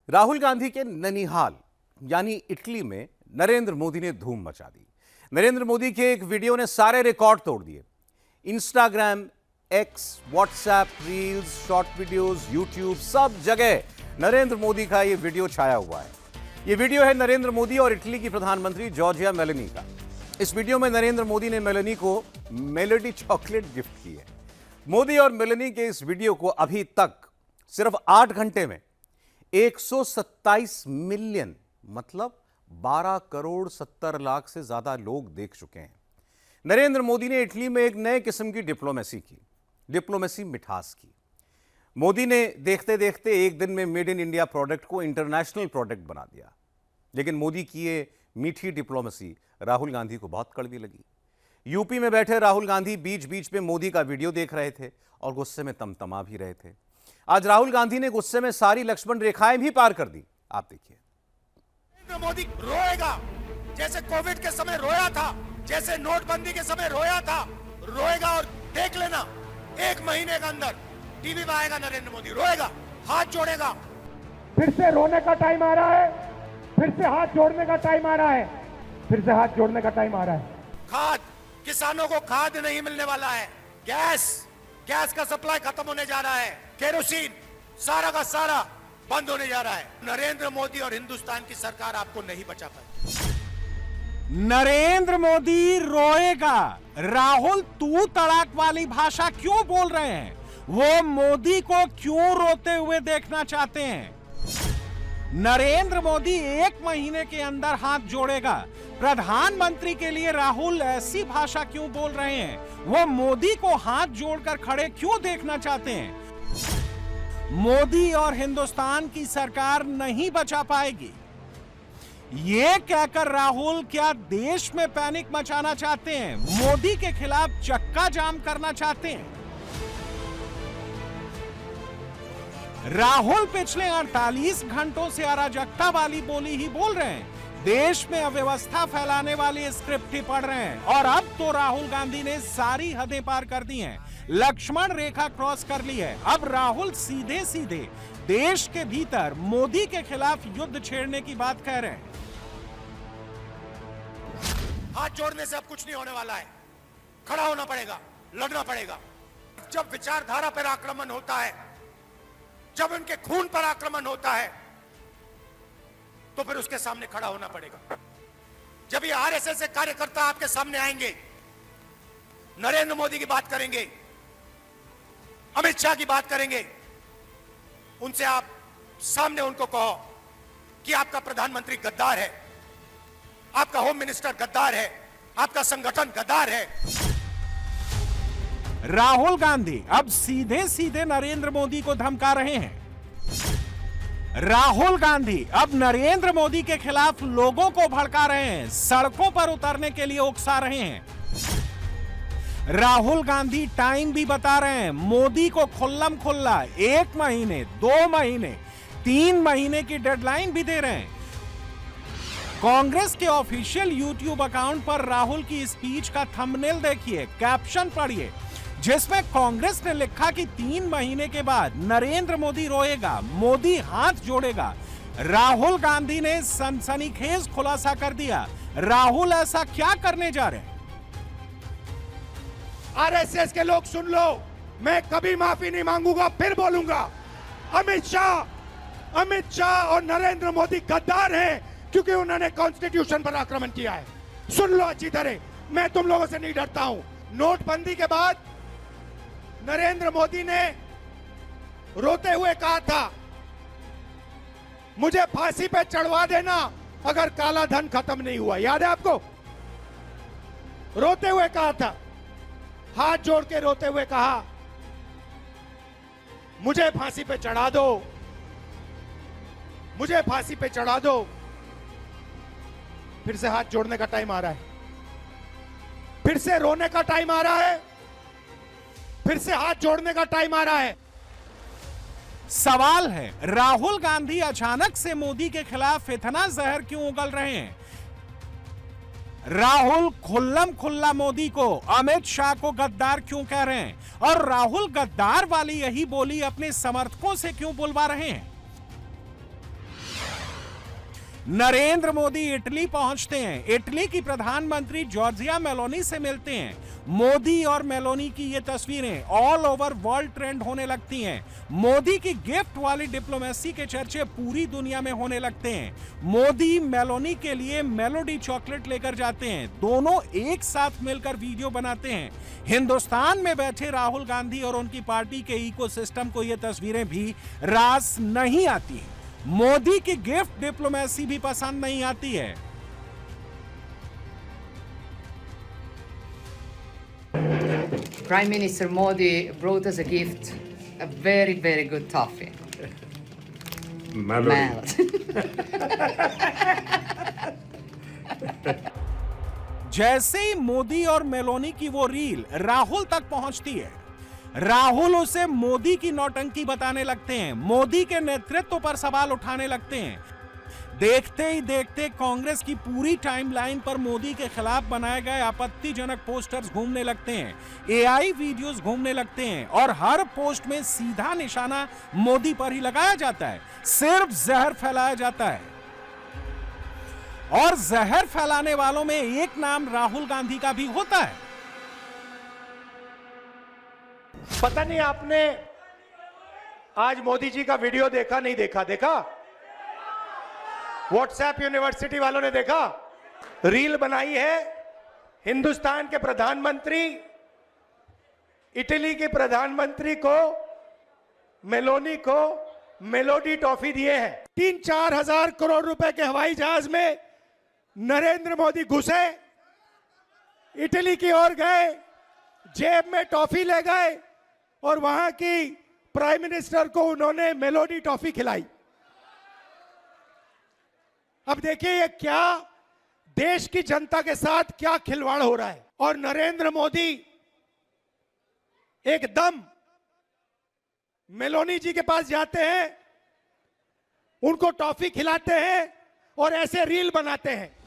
राहुल गांधी के ननिहाल यानी इटली में नरेंद्र मोदी ने धूम मचा दी। नरेंद्र मोदी के एक वीडियो ने सारे रिकॉर्ड तोड़ दिए। Instagram, x, WhatsApp, reels, short videos, YouTube, सब जगह नरेंद्र मोदी का यह वीडियो छाया हुआ है। यह वीडियो है नरेंद्र मोदी और इटली की प्रधानमंत्री जॉर्जिया मेलोनी का। इस वीडियो में नरेंद्र मोदी ने मेलोनी को मेलोडी चॉकलेट गिफ्ट की है। मोदी और मेलोनी के इस वीडियो को अभी तक सिर्फ 8 घंटे में 127 मिलियन मतलब 12 करोड़ 70 लाख से ज्यादा लोग देख चुके हैं। नरेंद्र मोदी ने इटली में एक नए किस्म की डिप्लोमेसी की, डिप्लोमेसी मिठास की। मोदी ने देखते देखते एक दिन में मेड इन इंडिया प्रोडक्ट को इंटरनेशनल प्रोडक्ट बना दिया। लेकिन मोदी की ये मीठी डिप्लोमेसी राहुल गांधी को बहुत कड़वी लगी। यूपी में बैठे राहुल गांधी बीच बीच में मोदी का वीडियो देख रहे थे और गुस्से में तमतमा भी रहे थे। आज राहुल गांधी ने गुस्से में सारी लक्ष्मण रेखाएं भी पार कर दी। आप देखिए। नरेंद्र मोदी रोएगा जैसे कोविड के समय रोया था, जैसे नोटबंदी के समय रोया था, रोएगा। और देख लेना 1 महीने के अंदर टीवी में आएगा नरेंद्र मोदी, रोएगा, हाथ जोड़ेगा। फिर से रोने का टाइम आ रहा है, फिर से हाथ जोड़ने का टाइम आ रहा है, फिर से हाथ जोड़ने का टाइम आ रहा है। खाद, किसानों को खाद नहीं मिलने वाला है। गैस का सप्लाई खत्म होने जा रहा है। केरोसिन सारा का सारा बंद होने जा रहा है। नरेंद्र मोदी और हिंदुस्तान की सरकार आपको नहीं बचा पाई। नरेंद्र मोदी रोएगा। राहुल तू तड़ाक वाली भाषा क्यों बोल रहे हैं? वो मोदी को क्यों रोते हुए देखना चाहते हैं? नरेंद्र मोदी 1 महीने के अंदर हाथ जोड़ेगा। प्रधानमंत्री के लिए राहुल ऐसी भाषा क्यों बोल रहे हैं? वो मोदी को हाथ जोड़कर खड़े क्यों देखना चाहते हैं? मोदी और हिंदुस्तान की सरकार नहीं बचा पाएगी। ये कहकर राहुल क्या देश में पैनिक मचाना चाहते हैं? मोदी के खिलाफ चक्का जाम करना चाहते हैं? राहुल पिछले 48 घंटों से अराजकता वाली बोली ही बोल रहे हैं। देश में अव्यवस्था फैलाने वाली स्क्रिप्ट ही पढ़ रहे हैं। और अब तो राहुल गांधी ने सारी हदें पार कर दी हैं, लक्ष्मण रेखा क्रॉस कर ली है। अब राहुल सीधे सीधे देश के भीतर मोदी के खिलाफ युद्ध छेड़ने की बात कह रहे हैं। हाथ जोड़ने से अब कुछ नहीं होने वाला है। खड़ा होना पड़ेगा, लड़ना पड़ेगा। जब विचारधारा पर आक्रमण होता है, जब उनके खून पर आक्रमण होता है, तो फिर उसके सामने खड़ा होना पड़ेगा। जब ये आरएसएस के कार्यकर्ता आपके सामने आएंगे, नरेंद्र मोदी की बात करेंगे, अमित शाह की बात करेंगे, उनसे आप सामने उनको कहो कि आपका प्रधानमंत्री गद्दार है, आपका होम मिनिस्टर गद्दार है, आपका संगठन गद्दार है। राहुल गांधी अब सीधे सीधे नरेंद्र मोदी को धमका रहे हैं। राहुल गांधी अब नरेंद्र मोदी के खिलाफ लोगों को भड़का रहे हैं, सड़कों पर उतरने के लिए उकसा रहे हैं। राहुल गांधी टाइम भी बता रहे हैं। मोदी को खुल्लम खुल्ला 1 महीने, 2 महीने, 3 महीने की डेडलाइन भी दे रहे हैं। कांग्रेस के ऑफिशियल यूट्यूब अकाउंट पर राहुल की स्पीच का थंबनेल देखिए, कैप्शन पढ़िए, जिसमें कांग्रेस ने लिखा कि 3 महीने के बाद नरेंद्र मोदी रोएगा, मोदी हाथ जोड़ेगा। राहुल गांधी ने सनसनीखेज खुलासा कर दिया। राहुल ऐसा क्या करने जा रहे हैं? आरएसएस के लोग सुन लो, मैं कभी माफी नहीं मांगूंगा, फिर बोलूंगा। अमित शाह और नरेंद्र मोदी गद्दार हैं क्योंकि उन्होंने कॉन्स्टिट्यूशन पर आक्रमण किया है। सुन लो अच्छी तरह, मैं तुम लोगों से नहीं डरता हूं। नोटबंदी के बाद नरेंद्र मोदी ने रोते हुए कहा था, मुझे फांसी पे चढ़वा देना अगर काला धन खत्म नहीं हुआ। याद है आपको? रोते हुए कहा था, हाथ जोड़ के रोते हुए कहा, मुझे फांसी पे चढ़ा दो, मुझे फांसी पे चढ़ा दो। फिर से हाथ जोड़ने का टाइम आ रहा है, फिर से रोने का टाइम आ रहा है, फिर से हाथ जोड़ने का टाइम आ रहा है। सवाल है, राहुल गांधी अचानक से मोदी के खिलाफ इतना जहर क्यों उगल रहे हैं? राहुल खुल्लम खुल्ला मोदी को, अमित शाह को गद्दार क्यों कह रहे हैं? और राहुल गद्दार वाली यही बोली अपने समर्थकों से क्यों बुलवा रहे हैं? नरेंद्र मोदी इटली पहुंचते हैं। इटली की प्रधानमंत्री जॉर्जिया मेलोनी से मिलते हैं। मोदी और मेलोनी की ये तस्वीरें ऑल ओवर वर्ल्ड ट्रेंड होने लगती हैं। मोदी की गिफ्ट वाली डिप्लोमेसी के चर्चे पूरी दुनिया में होने लगते हैं। मोदी मेलोनी के लिए मेलोडी चॉकलेट लेकर जाते हैं। दोनों एक साथ मिलकर वीडियो बनाते हैं। हिंदुस्तान में बैठे राहुल गांधी और उनकी पार्टी के इकोसिस्टम को ये तस्वीरें भी रास नहीं आती हैं। मोदी की गिफ्ट डिप्लोमेसी भी पसंद नहीं आती है। Prime Minister Modi brought us a gift, a very, very good toffee. Melt. जैसे ही मोदी और मेलोनी की वो रील राहुल तक पहुंचती है, राहुल उसे मोदी की नौटंकी बताने लगते हैं, मोदी के नेतृत्व पर सवाल उठाने लगते हैं। देखते ही देखते कांग्रेस की पूरी टाइमलाइन पर मोदी के खिलाफ बनाए गए आपत्तिजनक पोस्टर्स घूमने लगते हैं, एआई वीडियोस घूमने लगते हैं और हर पोस्ट में सीधा निशाना मोदी पर ही लगाया जाता है। सिर्फ जहर फैलाया जाता है और जहर फैलाने वालों में एक नाम राहुल गांधी का भी होता है। पता नहीं आपने आज मोदी जी का वीडियो देखा नहीं देखा? देखा? व्हाट्सएप यूनिवर्सिटी वालों ने देखा? रील बनाई है हिंदुस्तान के प्रधानमंत्री इटली के प्रधानमंत्री को, मेलोनी को मेलोडी टॉफी दिए हैं। 3-4 हजार करोड़ रुपए के हवाई जहाज में नरेंद्र मोदी घुसे, इटली की ओर गए, जेब में टॉफी ले गए और वहां की प्राइम मिनिस्टर को उन्होंने मेलोडी टॉफी खिलाई। अब देखिए ये क्या देश की जनता के साथ क्या खिलवाड़ हो रहा है। और नरेंद्र मोदी एकदम मेलोनी जी के पास जाते हैं, उनको टॉफी खिलाते हैं और ऐसे रील बनाते हैं।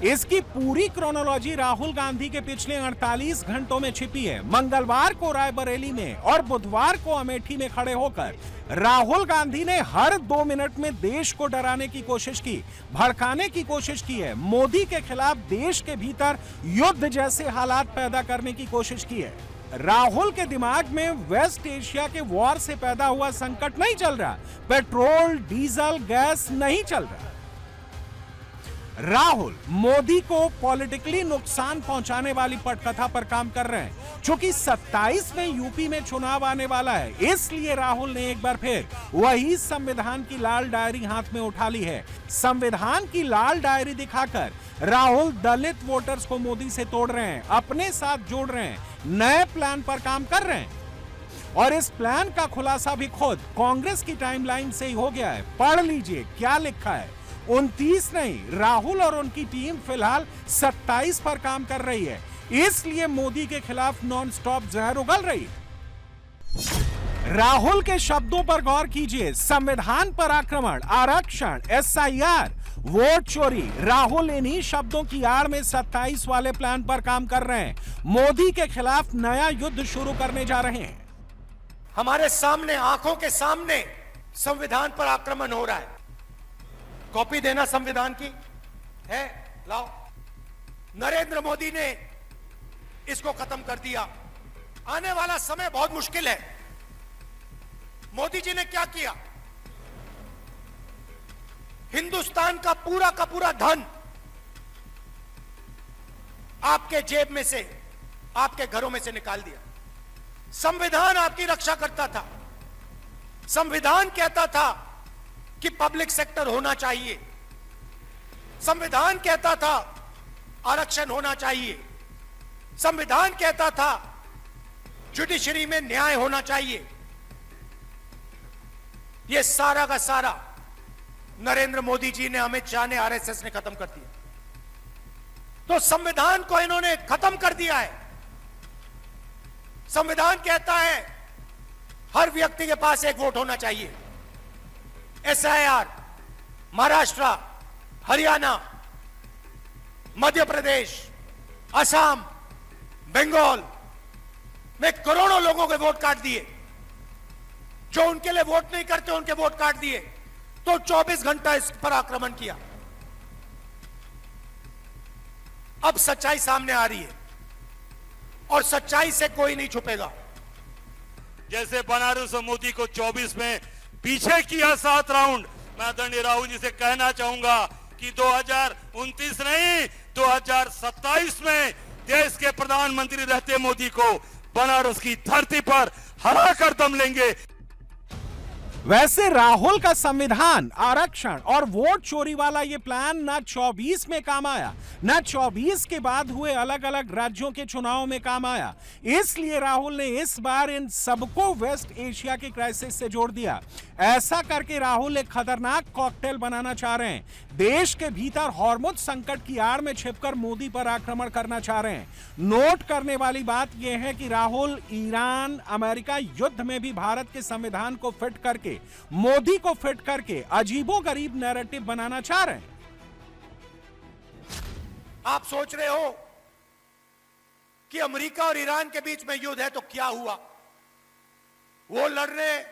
इसकी पूरी क्रोनोलॉजी राहुल गांधी के पिछले 48 घंटों में छिपी है। मंगलवार को रायबरेली में और बुधवार को अमेठी में खड़े होकर राहुल गांधी ने हर 2 मिनट में देश को डराने की कोशिश की, भड़काने की कोशिश की है। मोदी के खिलाफ देश के भीतर युद्ध जैसे हालात पैदा करने की कोशिश की है। राहुल के दिमाग में वेस्ट एशिया के वॉर से पैदा हुआ संकट नहीं चल रहा, पेट्रोल, डीजल, गैस नहीं चल रहा। राहुल मोदी को पॉलिटिकली नुकसान पहुंचाने वाली पटकथा पर काम कर रहे हैं। चूंकि 27 में यूपी में चुनाव आने वाला है, इसलिए राहुल ने एक बार फिर वही संविधान की लाल डायरी हाथ में उठा ली है। संविधान की लाल डायरी दिखाकर राहुल दलित वोटर्स को मोदी से तोड़ रहे हैं, अपने साथ जोड़ रहे हैं, नए प्लान पर काम कर रहे हैं। और इस प्लान का खुलासा भी खुद कांग्रेस की टाइमलाइन से ही हो गया है। पढ़ लीजिए क्या लिखा है। 29 नहीं, राहुल और उनकी टीम फिलहाल 27 पर काम कर रही है, इसलिए मोदी के खिलाफ नॉन स्टॉप जहर उगल रही है। राहुल के शब्दों पर गौर कीजिए। संविधान पर आक्रमण, आरक्षण, एसआईआर, वोट चोरी। राहुल इन्हीं शब्दों की आड़ में 27 वाले प्लान पर काम कर रहे हैं। मोदी के खिलाफ नया युद्ध शुरू करने जा रहे हैं। हमारे सामने, आंखों के सामने संविधान पर आक्रमण हो रहा है। कॉपी देना संविधान की है, लाओ। नरेंद्र मोदी ने इसको खत्म कर दिया। आने वाला समय बहुत मुश्किल है। मोदी जी ने क्या किया? हिंदुस्तान का पूरा धन आपके जेब में से, आपके घरों में से निकाल दिया। संविधान आपकी रक्षा करता था। संविधान कहता था कि पब्लिक सेक्टर होना चाहिए। संविधान कहता था आरक्षण होना चाहिए। संविधान कहता था जुडिशरी में न्याय होना चाहिए। यह सारा का सारा नरेंद्र मोदी जी ने, अमित शाह ने, आरएसएस ने खत्म कर दिया। तो संविधान को इन्होंने खत्म कर दिया है। संविधान कहता है हर व्यक्ति के पास एक वोट होना चाहिए। एसआईआर महाराष्ट्र, हरियाणा, मध्य प्रदेश, असम, बंगाल में करोड़ों लोगों के वोट काट दिए। जो उनके लिए वोट नहीं करते उनके वोट काट दिए। तो 24 घंटा इस पर आक्रमण किया। अब सच्चाई सामने आ रही है और सच्चाई से कोई नहीं छुपेगा। जैसे बनारस और मोदी को 24 में पीछे किया 7 राउंड, मैं आदरणीय राहुल जी से कहना चाहूंगा कि 2029 नहीं 2027 में देश के प्रधानमंत्री रहते मोदी को बनारस की धरती पर हरा कर दम लेंगे। वैसे राहुल का संविधान, आरक्षण और वोट चोरी वाला ये प्लान न 24 में काम आया, न 24 के बाद हुए अलग अलग राज्यों के चुनाव में काम आया। इसलिए राहुल ने इस बार इन सबको वेस्ट एशिया के क्राइसिस से जोड़ दिया। ऐसा करके राहुल एक खतरनाक कॉकटेल बनाना चाह रहे हैं। देश के भीतर हॉर्मुज संकट की आड़ में छिपकर मोदी पर आक्रमण करना चाह रहे हैं। नोट करने वाली बात यह है कि राहुल ईरान अमेरिका युद्ध में भी भारत के संविधान को फिट करके, मोदी को फिट करके अजीबोगरीब नैरेटिव बनाना चाह रहे हैं। आप सोच रहे हो कि अमेरिका और ईरान के बीच में युद्ध है तो क्या हुआ, वो लड़ रहे,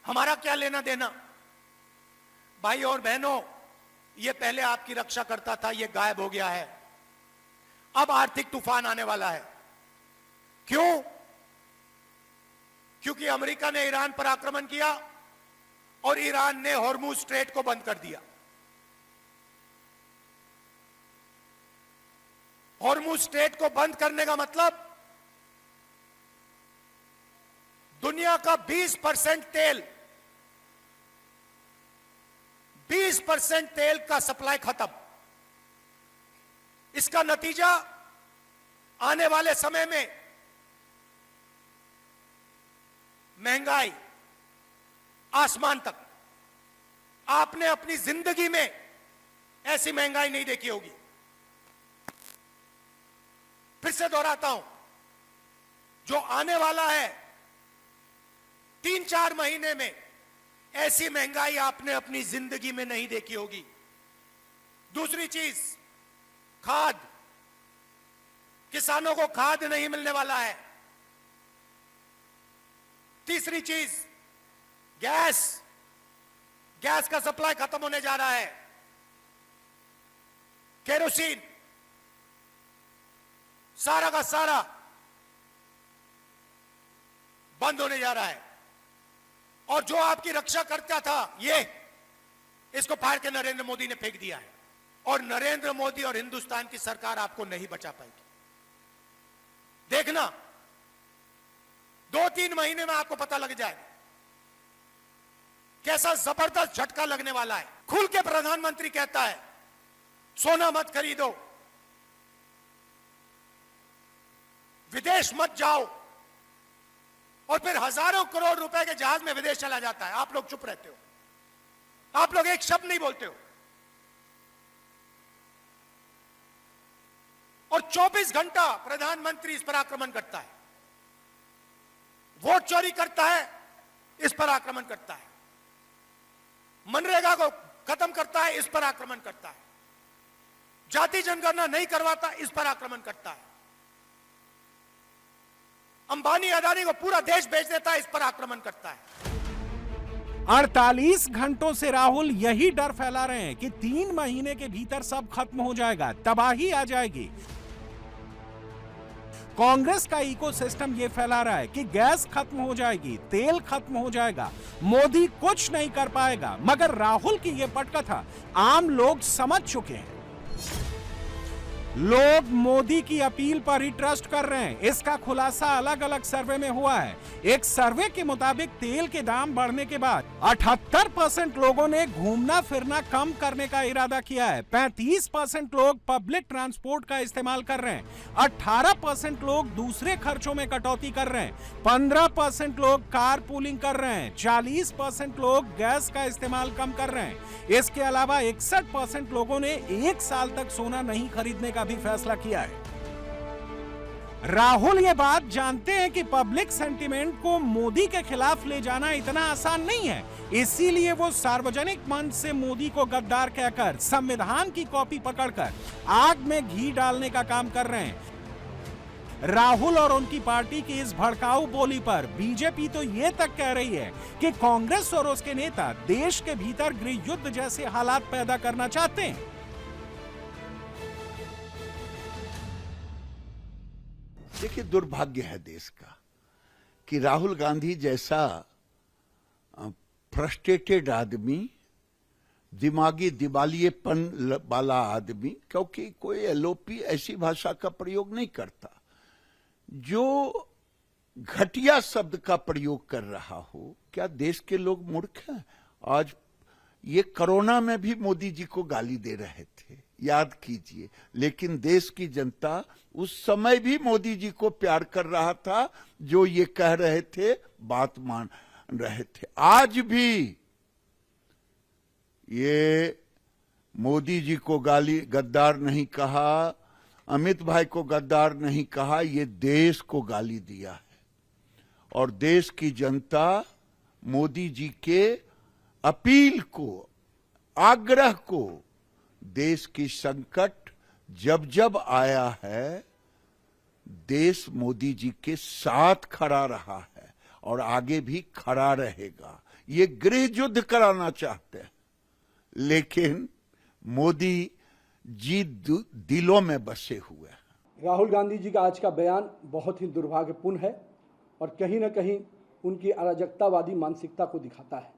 हमारा क्या लेना देना। भाई और बहनों, ये पहले आपकी रक्षा करता था, ये गायब हो गया है। अब आर्थिक तूफान आने वाला है। क्यों? क्योंकि अमेरिका ने ईरान पर आक्रमण किया और ईरान ने हॉर्मुज स्ट्रेट को बंद कर दिया। हॉर्मुज स्ट्रेट को बंद करने का मतलब दुनिया का 20% तेल, 20% तेल का सप्लाई खत्म। इसका नतीजा आने वाले समय में महंगाई आसमान तक। आपने अपनी जिंदगी में ऐसी महंगाई नहीं देखी होगी। फिर से दोहराता हूं, जो आने वाला है 3-4 महीने में, ऐसी महंगाई आपने अपनी जिंदगी में नहीं देखी होगी। दूसरी चीज, खाद, किसानों को खाद नहीं मिलने वाला है। तीसरी चीज, गैस का सप्लाई खत्म होने जा रहा है। केरोसिन, सारा का सारा बंद होने जा रहा है। और जो आपकी रक्षा करता था, इसको फाड़ के नरेंद्र मोदी ने फेंक दिया है। और नरेंद्र मोदी और हिंदुस्तान की सरकार आपको नहीं बचा पाएगी। देखना, 2-3 महीने में आपको पता लग जाएगा कैसा जबरदस्त झटका लगने वाला है। खुल के प्रधानमंत्री कहता है सोना मत खरीदो, विदेश मत जाओ, और फिर हजारों करोड़ रुपए के जहाज में विदेश चला जाता है। आप लोग चुप रहते हो, आप लोग एक शब्द नहीं बोलते हो। और 24 घंटा प्रधानमंत्री इस पर आक्रमण करता है, वोट चोरी करता है, इस पर आक्रमण करता है, मनरेगा को खत्म करता है, इस पर आक्रमण करता है, जाति जनगणना नहीं करवाता, इस पर आक्रमण करता है, अंबानी अदानी को पूरा देश बेच देता है, इस पर आक्रमण करता है। 48 घंटों से राहुल यही डर फैला रहे हैं कि 3 महीने के भीतर सब खत्म हो जाएगा, तबाही आ जाएगी। कांग्रेस का इकोसिस्टम ये फैला रहा है कि गैस खत्म हो जाएगी, तेल खत्म हो जाएगा, मोदी कुछ नहीं कर पाएगा। मगर राहुल की ये पटकथा आम लोग समझ चुके हैं। लोग मोदी की अपील पर ही ट्रस्ट कर रहे हैं। इसका खुलासा अलग अलग सर्वे में हुआ है। एक सर्वे के मुताबिक तेल के दाम बढ़ने के बाद 78% लोगों ने घूमना फिरना कम करने का इरादा किया है। 35% लोग पब्लिक ट्रांसपोर्ट का इस्तेमाल कर रहे हैं। 18% लोग दूसरे खर्चों में कटौती कर रहे हैं। 15% लोग कार पूलिंग कर रहे हैं। 40% लोग गैस का इस्तेमाल कम कर रहे हैं। इसके अलावा 61% लोगों ने 1 साल तक सोना नहीं खरीदने का भी फैसला किया है। राहुल ये बात जानते हैं कि पब्लिक सेंटिमेंट को मोदी के खिलाफ ले जाना इतना आसान नहीं है। इसीलिए वो सार्वजनिक मंच से मोदी को गद्दार कहकर, संविधान की कॉपी पकड़कर आग में घी डालने का काम कर रहे हैं। राहुल और उनकी पार्टी की इस भड़काऊ बोली पर बीजेपी तो ये तक कह रही है कि कांग्रेस और उसके नेता देश के भीतर गृह युद्ध जैसे हालात पैदा करना चाहते हैं। देखिए, दुर्भाग्य है देश का कि राहुल गांधी जैसा फ्रस्ट्रेटेड आदमी, दिमागी दिवालियेपन वाला आदमी, क्योंकि कोई एलओपी ऐसी भाषा का प्रयोग नहीं करता जो घटिया शब्द का प्रयोग कर रहा हो। क्या देश के लोग मूर्ख हैं? आज ये कोरोना में भी मोदी जी को गाली दे रहे थे, याद कीजिए, लेकिन देश की जनता उस समय भी मोदी जी को प्यार कर रहा था, जो ये कह रहे थे बात मान रहे थे। आज भी ये मोदी जी को गाली गद्दार नहीं कहा, अमित भाई को गद्दार नहीं कहा, ये देश को गाली दिया है। और देश की जनता मोदी जी के अपील को, आग्रह को, देश की संकट जब जब आया है, देश मोदी जी के साथ खड़ा रहा है और आगे भी खड़ा रहेगा। ये गृह युद्ध कराना चाहते हैं, लेकिन मोदी जी दिलों में बसे हुए हैं। राहुल गांधी जी का आज का बयान बहुत ही दुर्भाग्यपूर्ण है और कहीं न कहीं उनकी अराजकतावादी मानसिकता को दिखाता है।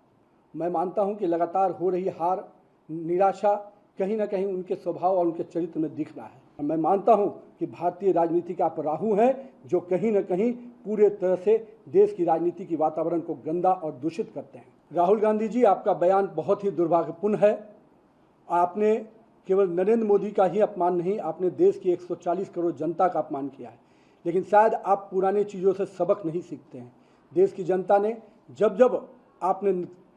मैं मानता हूं कि लगातार हो रही हार, निराशा कहीं न कहीं उनके स्वभाव और उनके चरित्र में दिख रहा है। मैं मानता हूं कि भारतीय राजनीति का आप राहु हैं, जो कहीं न कहीं पूरे तरह से देश की राजनीति की वातावरण को गंदा और दूषित करते हैं। राहुल गांधी जी, आपका बयान बहुत ही दुर्भाग्यपूर्ण है। आपने केवल नरेंद्र मोदी का ही अपमान नहीं, आपने देश की 140 करोड़ जनता का अपमान किया है। लेकिन शायद आप पुराने चीज़ों से सबक नहीं सीखते हैं। देश की जनता ने जब जब आपने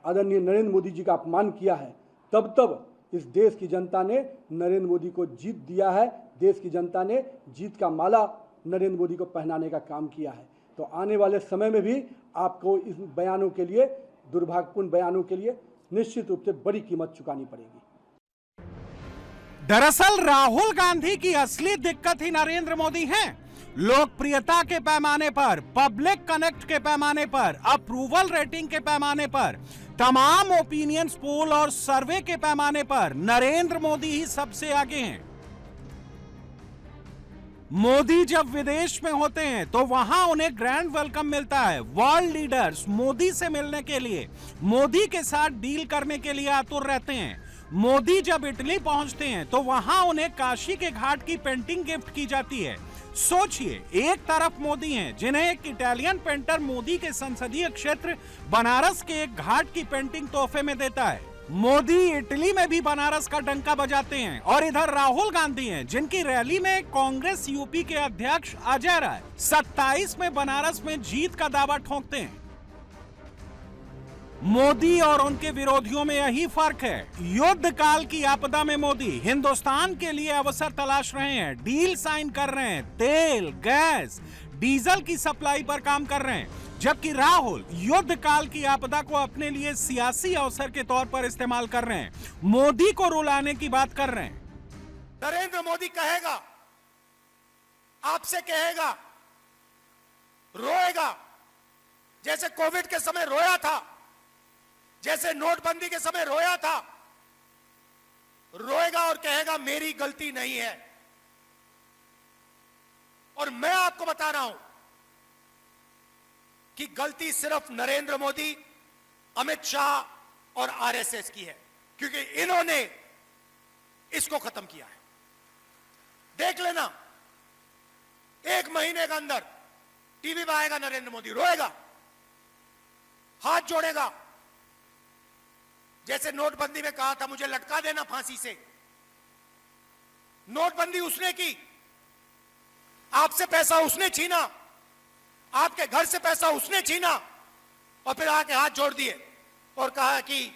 आदरणीय नरेंद्र मोदी जी का अपमान किया है, तब तब इस देश की जनता ने नरेंद्र मोदी को जीत दिया है। देश की जनता ने जीत का माला नरेंद्र मोदी को पहनाने का काम किया है। तो आने वाले समय में भी आपको इस बयानों के लिए, दुर्भाग्यपूर्ण बयानों के लिए निश्चित रूप से बड़ी कीमत चुकानी पड़ेगी। दरअसल राहुल गांधी की असली दिक्कत ही नरेंद्र मोदी हैं। लोकप्रियता के पैमाने पर, पब्लिक कनेक्ट के पैमाने पर, अप्रूवल रेटिंग के पैमाने पर, तमाम ओपिनियंस पोल और सर्वे के पैमाने पर नरेंद्र मोदी ही सबसे आगे हैं। मोदी जब विदेश में होते हैं तो वहां उन्हें ग्रैंड वेलकम मिलता है। वर्ल्ड लीडर्स मोदी से मिलने के लिए, मोदी के साथ डील करने के लिए आतुर रहते हैं। मोदी जब इटली पहुंचते हैं तो वहां उन्हें काशी के घाट की पेंटिंग गिफ्ट की जाती है। सोचिए, एक तरफ मोदी हैं जिन्हें एक इटालियन पेंटर मोदी के संसदीय क्षेत्र बनारस के एक घाट की पेंटिंग तोहफे में देता है। मोदी इटली में भी बनारस का डंका बजाते हैं। और इधर राहुल गांधी हैं जिनकी रैली में कांग्रेस यूपी के अध्यक्ष अजय राय 27 में बनारस में जीत का दावा ठोंकते हैं। मोदी और उनके विरोधियों में यही फर्क है। युद्ध काल की आपदा में मोदी हिंदुस्तान के लिए अवसर तलाश रहे हैं, डील साइन कर रहे हैं, तेल, गैस, डीजल की सप्लाई पर काम कर रहे हैं, जबकि राहुल युद्ध काल की आपदा को अपने लिए सियासी अवसर के तौर पर इस्तेमाल कर रहे हैं, मोदी को रुलाने की बात कर रहे हैं। नरेंद्र मोदी कहेगा, आपसे कहेगा, रोएगा, जैसे कोविड के समय रोया था, जैसे नोटबंदी के समय रोया था, रोएगा और कहेगा मेरी गलती नहीं है। और मैं आपको बता रहा हूं कि गलती सिर्फ नरेंद्र मोदी, अमित शाह और आरएसएस की है, क्योंकि इन्होंने इसको खत्म किया है। देख लेना, 1 महीने के अंदर टीवी में आएगा नरेंद्र मोदी, रोएगा, हाथ जोड़ेगा, जैसे नोटबंदी में कहा था मुझे लटका देना फांसी से। नोटबंदी उसने की, आपसे पैसा उसने छीना, आपके घर से पैसा उसने छीना, और फिर आके हाथ जोड़ दिए और कहा कि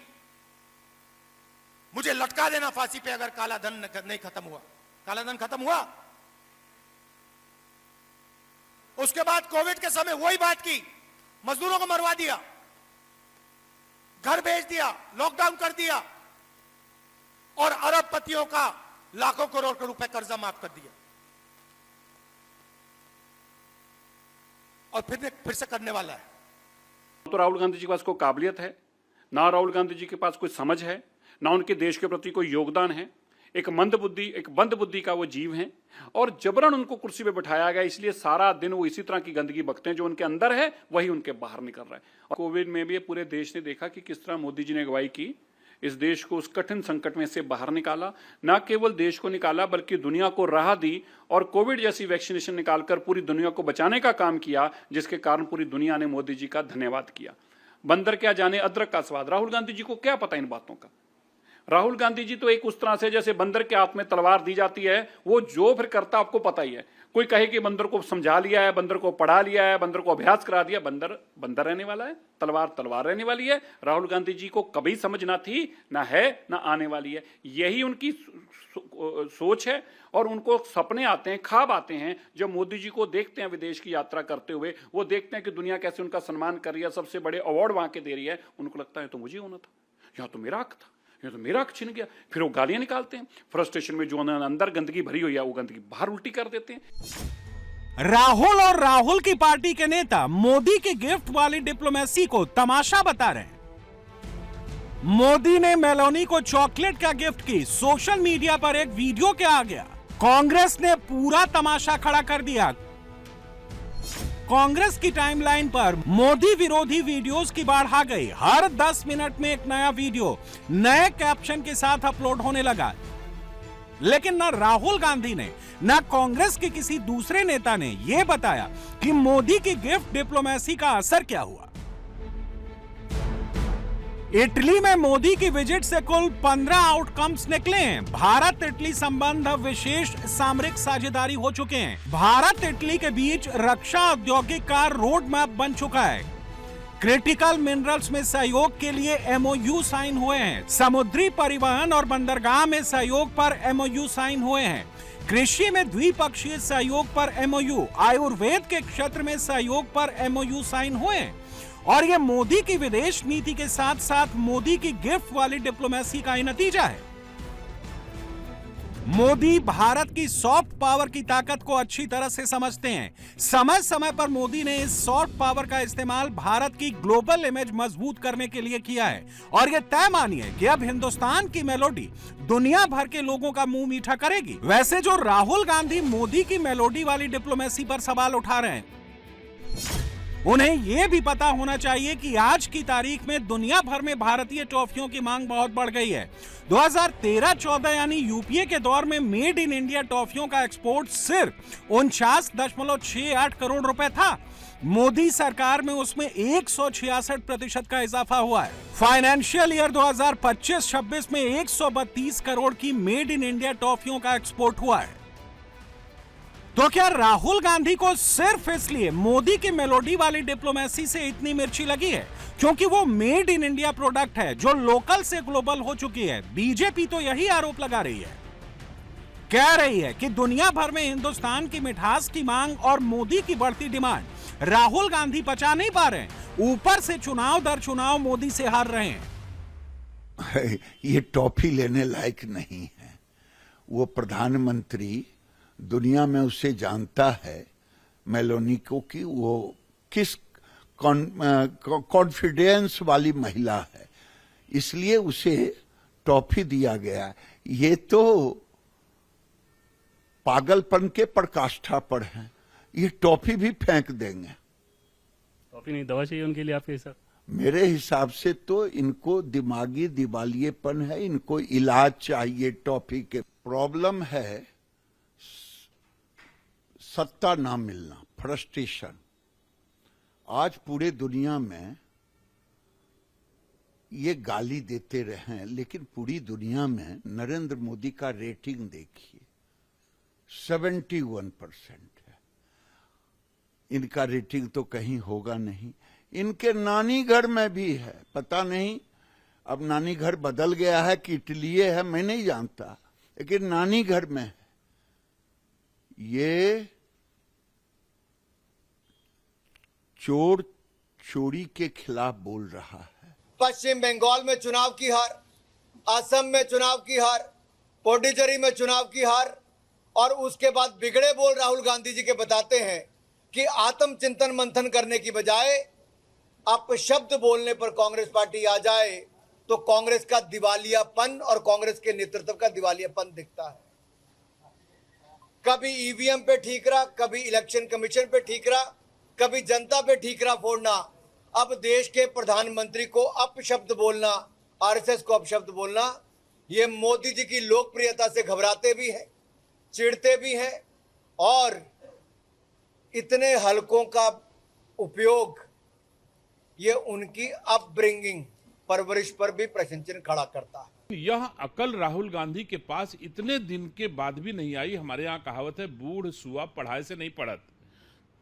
मुझे लटका देना फांसी पे अगर काला धन नहीं खत्म हुआ। काला धन खत्म हुआ। उसके बाद कोविड के समय वही बात की, मजदूरों को मरवा दिया, घर भेज दिया, लॉकडाउन कर दिया और अरबपतियों का लाखों करोड़ रुपए कर्जा माफ कर दिया। और फिर से करने वाला है। तो राहुल गांधी जी के पास कोई काबिलियत है ना, राहुल गांधी जी के पास कोई समझ है ना, उनके देश के प्रति कोई योगदान है। एक बंद बुद्धि का वो जीव हैं और जबरन उनको कुर्सी पे बिठाया गया, इसलिए सारा दिन वो इसी तरह की गंदगी बकते हैं। जो उनके अंदर है वही उनके बाहर निकल रहा है। और कोविड में भी पूरे देश ने देखा कि किस तरह मोदी जी ने अगुवाई की, इस देश को उस कठिन संकट में से बाहर निकाला। न केवल देश को निकाला बल्कि दुनिया को राह दी और कोविड जैसी वैक्सीनेशन निकालकर पूरी दुनिया को बचाने का काम किया, जिसके कारण पूरी दुनिया ने मोदी जी का धन्यवाद किया। बंदर क्या जाने अदरक का स्वाद, राहुल गांधी जी को क्या पता इन बातों का। राहुल गांधी जी तो एक उस तरह से जैसे बंदर के हाथ में तलवार दी जाती है, वो जो फिर करता आपको पता ही है। कोई कहे कि बंदर को समझा लिया है, बंदर को पढ़ा लिया है, बंदर को अभ्यास करा दिया, बंदर बंदर रहने वाला है, तलवार तलवार रहने वाली है। राहुल गांधी जी को कभी समझ ना थी, ना है, ना आने वाली है। यही उनकी सोच है और उनको सपने आते हैं, ख्वाब आते हैं। जब मोदी जी को देखते हैं विदेश की यात्रा करते हुए, वो देखते हैं कि दुनिया कैसे उनका सम्मान कर रही है, सबसे बड़े अवार्ड वहां के दे रही है, उनको लगता है तो मुझे होना था, यहाँ तो मेरा हक था, ये तो मेरा हक छिन गया। फिर वो गालियां निकालते हैं, फ्रस्ट्रेशन में जो अंदर गंदगी भरी हुई है वो गंदगी बाहर उल्टी कर देते हैं। राहुल और राहुल की पार्टी के नेता मोदी की गिफ्ट वाली डिप्लोमेसी को तमाशा बता रहे हैं। मोदी ने मेलोनी को चॉकलेट का गिफ्ट की, सोशल मीडिया पर एक वीडियो क्या आ गया। कांग्रेस ने पूरा तमाशा खड़ा कर दिया। कांग्रेस की टाइमलाइन पर मोदी विरोधी वीडियोस की बाढ़ आ गई। हर 10 मिनट में एक नया वीडियो नए कैप्शन के साथ अपलोड होने लगा। लेकिन न राहुल गांधी ने न कांग्रेस के किसी दूसरे नेता ने यह बताया कि मोदी की गिफ्ट डिप्लोमेसी का असर क्या हुआ। इटली में मोदी की विजिट से कुल 15 आउटकम्स निकले हैं। भारत इटली संबंध अब विशेष सामरिक साझेदारी हो चुके हैं। भारत इटली के बीच रक्षा औद्योगिक का रोड मैप बन चुका है। क्रिटिकल मिनरल्स में सहयोग के लिए एमओयू साइन हुए हैं। समुद्री परिवहन और बंदरगाह में सहयोग पर एमओयू साइन हुए हैं। कृषि में द्विपक्षीय सहयोग पर एमओयू, आयुर्वेद के क्षेत्र में सहयोग पर एमओयू साइन हुए हैं। और यह मोदी की विदेश नीति के साथ साथ मोदी की गिफ्ट वाली डिप्लोमेसी का ही नतीजा है। मोदी भारत की सॉफ्ट पावर की ताकत को अच्छी तरह से समझते हैं। समय समय पर मोदी ने इस सॉफ्ट पावर का इस्तेमाल भारत की ग्लोबल इमेज मजबूत करने के लिए किया है। और यह तय मानिए कि अब हिंदुस्तान की मेलोडी दुनिया भर के लोगों का मुंह मीठा करेगी। वैसे जो राहुल गांधी मोदी की मेलोडी वाली डिप्लोमेसी पर सवाल उठा रहे हैं, उन्हें यह भी पता होना चाहिए कि आज की तारीख में दुनिया भर में भारतीय टॉफियों की मांग बहुत बढ़ गई है। 2013-14 यानी यूपीए के दौर में मेड इन इंडिया टॉफियों का एक्सपोर्ट सिर्फ 49.68 करोड़ रुपए था। मोदी सरकार में उसमें 166% का इजाफा हुआ है। फाइनेंशियल ईयर 2025-26 में 132 करोड़ की मेड इन इंडिया टॉफियों का एक्सपोर्ट हुआ है। तो क्या राहुल गांधी को सिर्फ इसलिए मोदी की मेलोडी वाली डिप्लोमेसी से इतनी मिर्ची लगी है क्योंकि वो मेड इन इंडिया प्रोडक्ट है जो लोकल से ग्लोबल हो चुकी है? बीजेपी तो यही आरोप लगा रही है, कह रही है कि दुनिया भर में हिंदुस्तान की मिठास की मांग और मोदी की बढ़ती डिमांड राहुल गांधी पचा नहीं पा रहे, ऊपर से चुनाव दर चुनाव मोदी से हार रहे हैं। ये टॉफी लेने लायक नहीं है। वो प्रधानमंत्री दुनिया में उसे जानता है मेलोनी को कि वो किस कॉन्फिडेंस वाली महिला है, इसलिए उसे टॉफी दिया गया। ये तो पागलपन के पराकाष्ठा पर है। ये टॉफी भी फेंक देंगे। टॉफी नहीं, दवा चाहिए उनके लिए आपके हिसाब? मेरे हिसाब से तो इनको दिमागी दिवालियेपन है, इनको इलाज चाहिए टॉफी के। प्रॉब्लम है सत्ता ना मिलना, फ्रस्ट्रेशन। आज पूरे दुनिया में ये गाली देते रहे, लेकिन पूरी दुनिया में नरेंद्र मोदी का रेटिंग देखिए 71% है। इनका रेटिंग तो कहीं होगा नहीं। इनके नानी घर में भी है, पता नहीं अब नानी घर बदल गया है कि इटली है, मैं नहीं जानता, लेकिन नानी घर में है। ये चोर चोरी के खिलाफ बोल रहा है। पश्चिम बंगाल में चुनाव की हार, असम में चुनाव की हार, पुडुचेरी में चुनाव की हार, और उसके बाद बिगड़े बोल राहुल गांधी जी के बताते हैं कि आत्मचिंतन मंथन करने की बजाय अपशब्द बोलने पर कांग्रेस पार्टी आ जाए तो कांग्रेस का दिवालियापन और कांग्रेस के नेतृत्व का दिवालियापन दिखता है। कभी ईवीएम पे ठीकरा, कभी इलेक्शन कमीशन पे ठीकरा, कभी जनता पे ठीकरा फोड़ना, अब देश के प्रधानमंत्री को अपशब्द बोलना, आरएसएस को अपशब्द बोलना, ये मोदी जी की लोकप्रियता से घबराते भी हैं, चिढ़ते भी हैं और इतने हलकों का उपयोग ये उनकी अपब्रिंगिंग, परवरिश पर भी प्रश्न चिन्ह खड़ा करता है। यह अकल राहुल गांधी के पास इतने दिन के बाद भी नहीं आई। हमारे यहाँ कहावत है, बूढ़ सुआ पढ़ाई से नहीं पढ़त।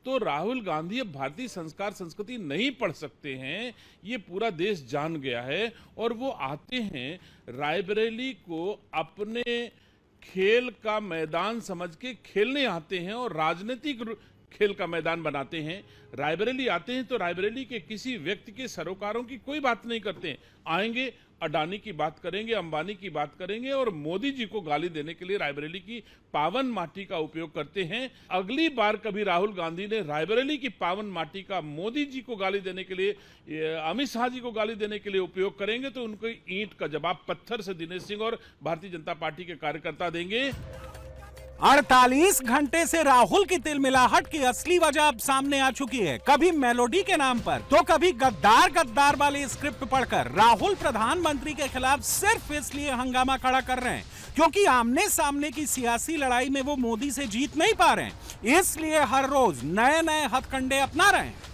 तो राहुल गांधी अब भारतीय संस्कार संस्कृति नहीं पढ़ सकते हैं, ये पूरा देश जान गया है। और वो आते हैं रायबरेली को अपने खेल का मैदान समझ के खेलने आते हैं और राजनीतिक खेल का मैदान बनाते हैं। रायबरेली आते हैं तो रायबरेली के किसी व्यक्ति के सरोकारों की कोई बात नहीं करते हैं। आएंगे, अडानी की बात करेंगे, अंबानी की बात करेंगे और मोदी जी को गाली देने के लिए रायबरेली की पावन माटी का उपयोग करते हैं। अगली बार कभी राहुल गांधी ने रायबरेली की पावन माटी का मोदी जी को गाली देने के लिए, अमित शाह जी को गाली देने के लिए उपयोग करेंगे तो उनको ईंट का जवाब पत्थर से दिनेश सिंह और भारतीय जनता पार्टी के कार्यकर्ता देंगे। 48 घंटे से राहुल की तिलमिलाहट की असली वजह अब सामने आ चुकी है। कभी मेलोडी के नाम पर तो कभी गद्दार गद्दार वाली स्क्रिप्ट पढ़कर राहुल प्रधानमंत्री के खिलाफ सिर्फ इसलिए हंगामा खड़ा कर रहे हैं क्योंकि आमने सामने की सियासी लड़ाई में वो मोदी से जीत नहीं पा रहे हैं, इसलिए हर रोज नए नए हथकंडे अपना रहे हैं।